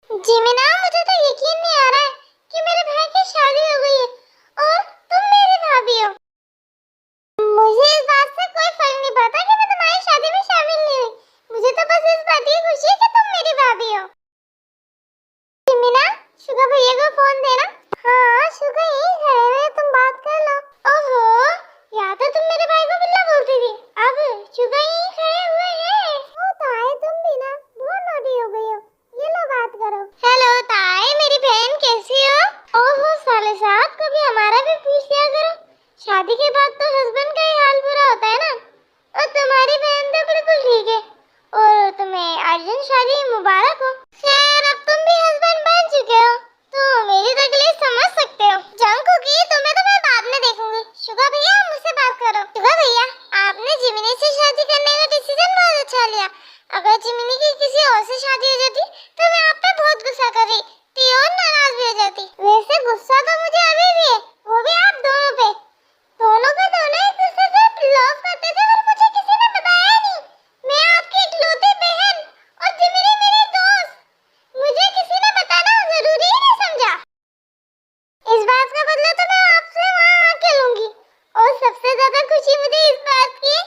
जिमिना, मुझे तो यकीन नहीं आ रहा है कि मेरे भाई की शादी हो गई है और तुम मेरी भाभी हो। मुझे इस बात से कोई फर्क नहीं पड़ता कि मैं तुम्हारी शादी में शामिल नहीं हुई। मुझे तो बस इस बात की खुशी है कि तुम मेरी भाभी हो। जिमिना, शुगा भैया को फोन देना। हाँ, शुगा यहीं खड़े हैं, तुम बात कर लो। ओहो, या तो तुम मेरे भाई को बिल्ला बोलती थी, अब शुगा यहीं खड़े हुए हैं। ओ ताए, तुम भी ना बहुत नॉटी हो गई हो। ये लो बात करो। हेलो ताए, मेरी बहन कैसी हो? ओहो साले साहब, कभी हमारा भी पूछ लिया करो। शादी के बाद तो हस्बैंड का ही हाल बुरा होता है ना। और तुम्हारी बहन तो बिल्कुल ठीक है और तुम्हें अर्जेंट शादी मुबारक हो। खैर, अब तुम भी हस्बैंड बन चुके हो तो मेरी तकलीफ समझ सकते हो। जंकू की तुम्हें तो मैं बाद में देखूंगी। शुगा भैया, मुझसे बात करो। शुगा भैया, आपने जिमिनी से शादी करने का डिसीजन बहुत अच्छा लिया। अगर जिमिनी की किसी और से शादी हो जाती तो मैं आप पे बहुत गुस्सा कर रही थी और नाराज भी हो जाती। वैसे गुस्सा तो मुझे अभी भी है, वो भी आप दोनों पे। दोनों एक दूसरे से लव करते थे और मुझे किसी ने बताया नहीं। मैं आपकी इकलौती बहन और जिमिनी मेरी दोस्त, मुझे किसी ने बताना जरूरी ही नहीं समझा। इस बात का बदला तो मैं आपसे वहाँ आके लूंगी। और सबसे ज्यादा खुशी मुझे इस बात की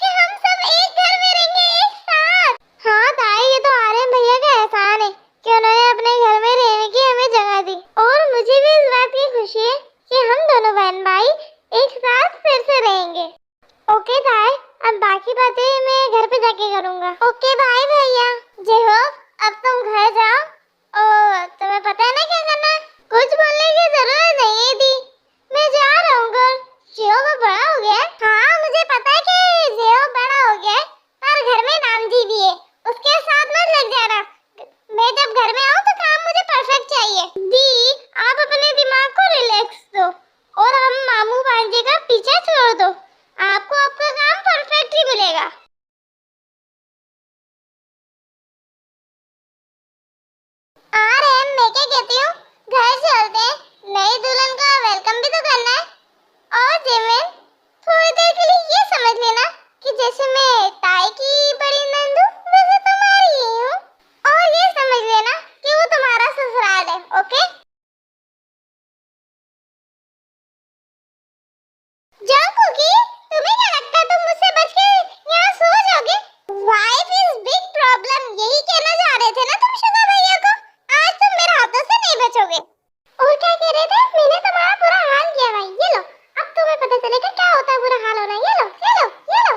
कि हम सब एक घर में रहेंगे, एक साथ। हाँ ताई, ये तो आर्यन भैया का एहसान है कि उन्होंने अपने घर में रहने की हमें जगह दी। और मुझे भी इस बात की खुशी है कि हम दोनों बहन भाई एक साथ फिर से रहेंगे। ओके ताई, अब बाकी बातें मैं घर पे जाके करूँगा। ओके बाय भैया। जय हो, अब तुम घर जाओ और तुम्हें पता है ना क्या करना है। कुछ बोलने की जरूरत नहीं है दी, मैं जा रहा हूँ घर। जियो वो बड़ा हो गया है। हाँ, मुझे पता है कि जियो बड़ा हो गया है, पर घर में नामजी भी है, उसके साथ मत लग जाना। मैं जब घर में आऊँ तो काम मुझे परफेक्ट चाहिए। दी, आप अपने दिमाग को रिलैक्स दो और हम मामू भांजे का पीछा छोड़ दो। आपको आपका काम परफेक्ट ही मिलेगा। मैं क्या कहती हूँ, घर चलते हैं, नई दुल्हन का वेलकम भी तो करना है। और जिमिन, थोड़ी देर के लिए ये समझ लेना कि जैसे मैं ताई की बड़ी नंद हूँ, वैसे तुम्हारी ही हूँ। और ये समझ लेना कि वो तुम्हारा ससुराल है। ओके? जंकुकी, तुम्हें क्या लगता है तुम मुझसे बच के यहाँ सो जाओगे? वाइफ इज बिग प्रॉब्लम, यही कहना चाह रहे थे ना तुम शुगा भैया को? आज तुम मेरे हाथों से नहीं बचोगे। और क्या कह रहे थे? मैंने तुम्हारा बुरा हाल किया भाई, ये लो। अब तुम्हें पता चलेगा क्या होता है बुरा हाल होना। ये लो, ये लो, ये लो।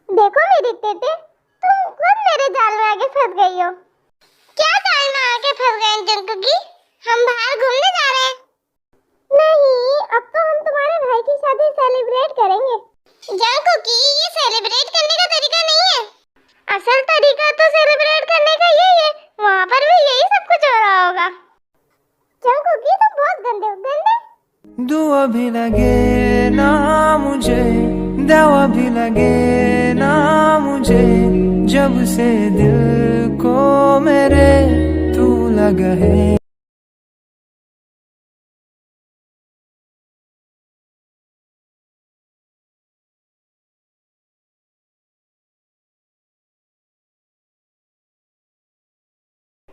देखो मेरी तेते, तुम खुद मेरे जाल में आके फंस गई हो। क्या जाल में आके फंस गए जंकुकी? हम बाहर घूमने जा रहे हैं। नहीं, अब तो हम तुम्हारे भाई की शादी सेलिब्रेट करेंगे। जंकुकी, ये सेलिब्रेट करने का तरीका नहीं है। असल तरीका तो सेलिब्रेट करने का यही है। वहाँ पर भी यही सब कुछ हो रहा होगा। जंकुकी, तुम बहुत गंदे हो, गंदे। दुआ भी लगे ना मुझे, दवा भी लगे ना मुझे, जब से दिल को मेरे तू लगा है।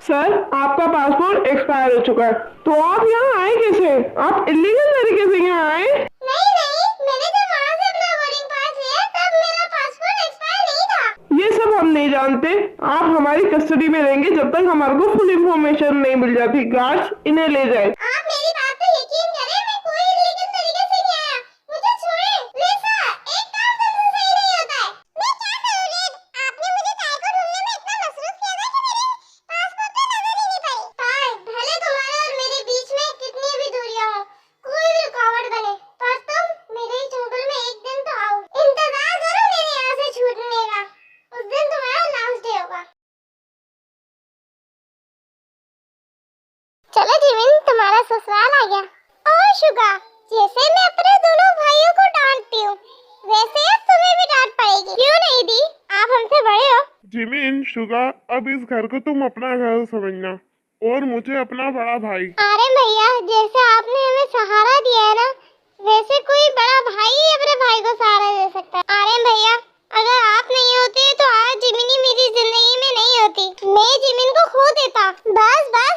सर, आपका पासपोर्ट एक्सपायर हो चुका है, तो आप यहाँ आए कैसे? आप इलीगल तरीके से यहाँ आए? नहीं, मैंने जब वहाँ से अपना बोर्डिंग पास लिया तब मेरा पासपोर्ट एक्सपायर नहीं था। ये सब हम नहीं जानते। आप हमारी कस्टडी में रहेंगे जब तक हमारे को फुल इंफॉर्मेशन नहीं मिल जाती। गार्ड्स, इन्हें ले जाए। आप मेरी बात पे यकीन करें, मैं कोई इलीगल तरीके से नहीं आया। मुझे छोड़े। लिसा, एक काम तुमसे सही नहीं होता है। मैं क्या करूँ रेड? आपने मुझे ताई को ढूंढने में इतना मसरूफ किया था कि मेरे पासपोर्ट पे नजर ही नहीं पड़ी। ताई, भले तुम्हारे और मेरे बीच में कितनी भी दूरियां हो, कोई भी रुकावट बने, पर तुम मेरे जंगल में एक दिन तो आओ। इंतजार करो मेरे यहाँ से छूटने का। उस दिन तुम्हारा लास्ट डे होगा। चलो जिमिन, तुम्हारा ससुराल आ गया। और शुगा, जैसे मैं अपने दोनों भाइयों को डांटती हूँ, वैसे अब तुम्हें भी डांट पड़ेगी। क्यों नहीं दी? आप हमसे बड़े हो। जिमिन, शुगा, अब इस घर को तुम अपना घर समझना और मुझे अपना बड़ा भाई। अरे भैया, जैसे आपने हमें सहारा दिया है ना, वैसे कोई बड़ा भाई ही अपने भाई को सहारा दे सकता है। अरे भैया, अगर आप नहीं होते तो आज जिमिनी मेरी जिंदगी में नहीं होती। मैं जिमिन को खो देता। बस बस,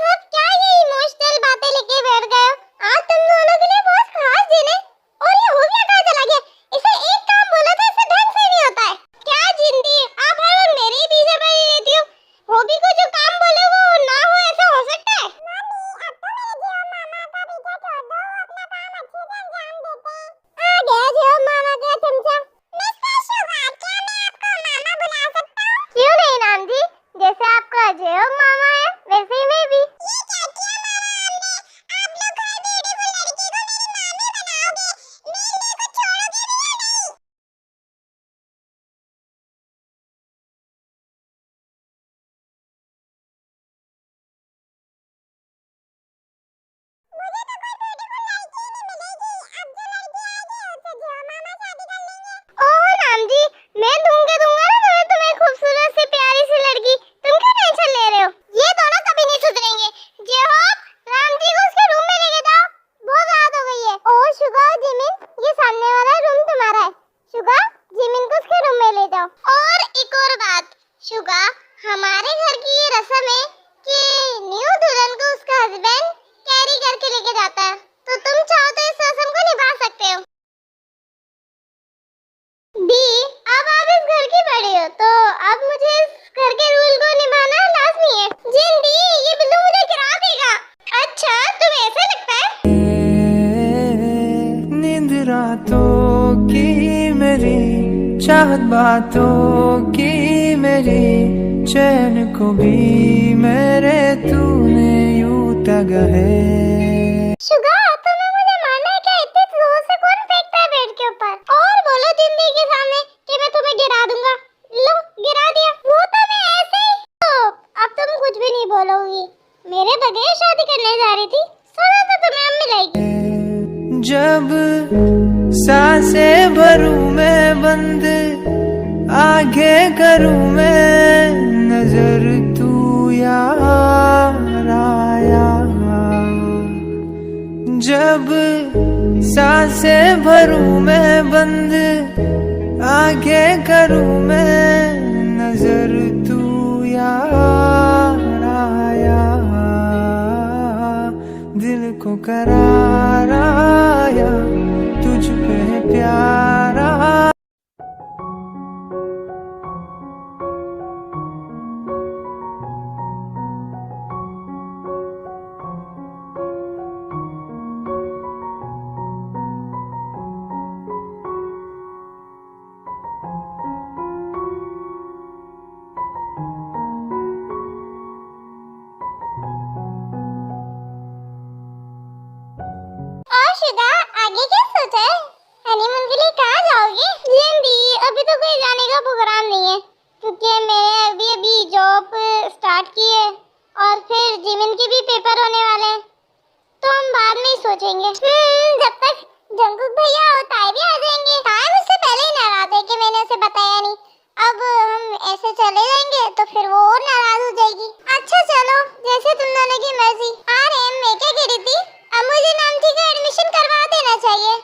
चाहत बातों की मेरी, चैन को भी मेरे तूने यूं तगा है। शुगा, तुम्हें मुझे मारना है क्या? इतनी जोर से कौन फेंकता है बेड के ऊपर? और बोलो जिंदगी के सामने कि मैं तुम्हें गिरा दूंगा। लो, गिरा दिया। वो तो मैं ऐसे ही। तो अब तुम कुछ भी नहीं बोलोगी। मेरे बगैर शादी करने जा रही थी, सजा तो तुम्हें अब मिलेगी। जब सांसें भरूं मैं बंद, आगे करूं मैं नजर, तू यार आया। जब सांसें भरूं मैं बंद, आगे करूं मैं नजर, तू यार आया। दिल को करार आया, तुझ पे प्यार आया। और शुगा, आगे क्या सोचा है? हनीमून के लिए कहाँ जाओगे? जिंदी, अभी तो कोई जाने का प्रोग्राम नहीं है, क्योंकि मैंने अभी जॉब स्टार्ट की है और फिर जिमिन के भी पेपर होने वाले हैं, तो हम बाद में ही सोचेंगे। जब तक जंकुक भैया और ताई भी आ जाएंगे। ताई मुझसे पहले ही नाराज है कि मैंने उसे बताया नहीं। अब हम ऐसे चले जाएंगे तो फिर वो और नाराज हो जाएगी। अच्छा चलो, जैसे तुम दोनों की मर्जी। मैं क्या कह रही थी, अब मुझे नामजी का एडमिशन करवा देना चाहिए।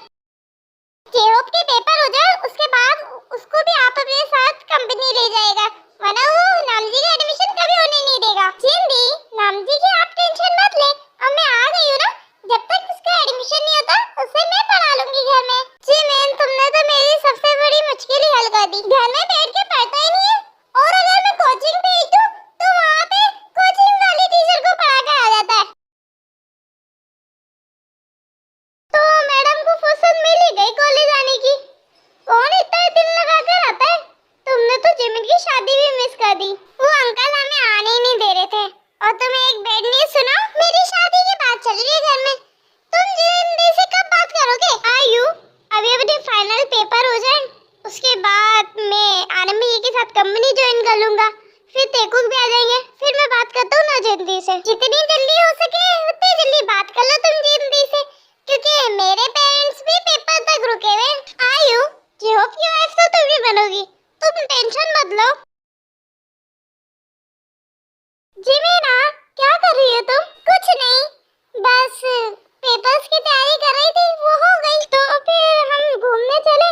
जेहोप के पेपर हो जाए, उसके बाद उसको भी आप अपने साथ कंपनी ले जाएगा, वरना वो नामजी का एडमिशन कभी होने नहीं देगा। जिंदी, नामजी की आप टेंशन मत ले, अब मैं आ गई हूँ ना। जब तक उसका एडमिशन नहीं होता, उसे मैं पढ़ा लूंगी घर में। जी मैम, तुमने तो मेरी सबसे बड़ी मुश्किल ही हल कर दी। घर में बैठ के पढ़ता ही नहीं है, और अगर मैं कोचिंग भेज दूं तो वहाँ पे कोचिंग वाली टीचर को पढ़ा कर आ जाता है। तो मैडम को फुर्सत मिल ही गई कॉलेज आने की। कौन इतना दिल लगा कर आता है? तुमने तो जिमिन की शादी भी मिस कर दी। वो अंकल हमें आने ही नहीं दे रहे थे। और तुम्हें एक बैड न्यूज़ सुनाऊं? मेरी शादी की बात चल रही है घर में। तुम जिंदी से कब बात करोगे? आयु, अभी अपने फाइनल पेपर हो जाए, उसके बाद मैं आनंद भैया के साथ कंपनी ज्वाइन कर लूंगा। फिर तेकुक भी आ जाएंगे, फिर मैं बात करता हूँ ना जिंदी से। जितनी जल्दी हो सके उतनी जल्दी बात कर लो तुम जिंदी से, क्योंकि मेरे पेरेंट्स भी पेपर तक रुके हुए। आयु, जेहोप की वाइफ तो तुम ही बनोगी, तुम टेंशन मत लो। जिमिना, क्या कर रही हो तुम? कुछ नहीं, बस पेपर्स की तैयारी कर रही थी, वो हो गई तो फिर हम घूमने चले।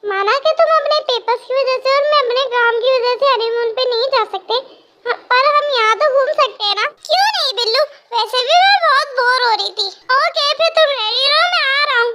माना कि तुम अपने पेपर्स की वजह से और मैं अपने काम की वजह से हनीमून पे नहीं जा सकते, पर हम यहाँ तो घूम सकते हैं ना? क्यों नहीं बिल्लू, वैसे भी मैं बहुत बोर हो रही थी। ओके, फिर तुम रेडी रहो, मैं आ रहा हूँ।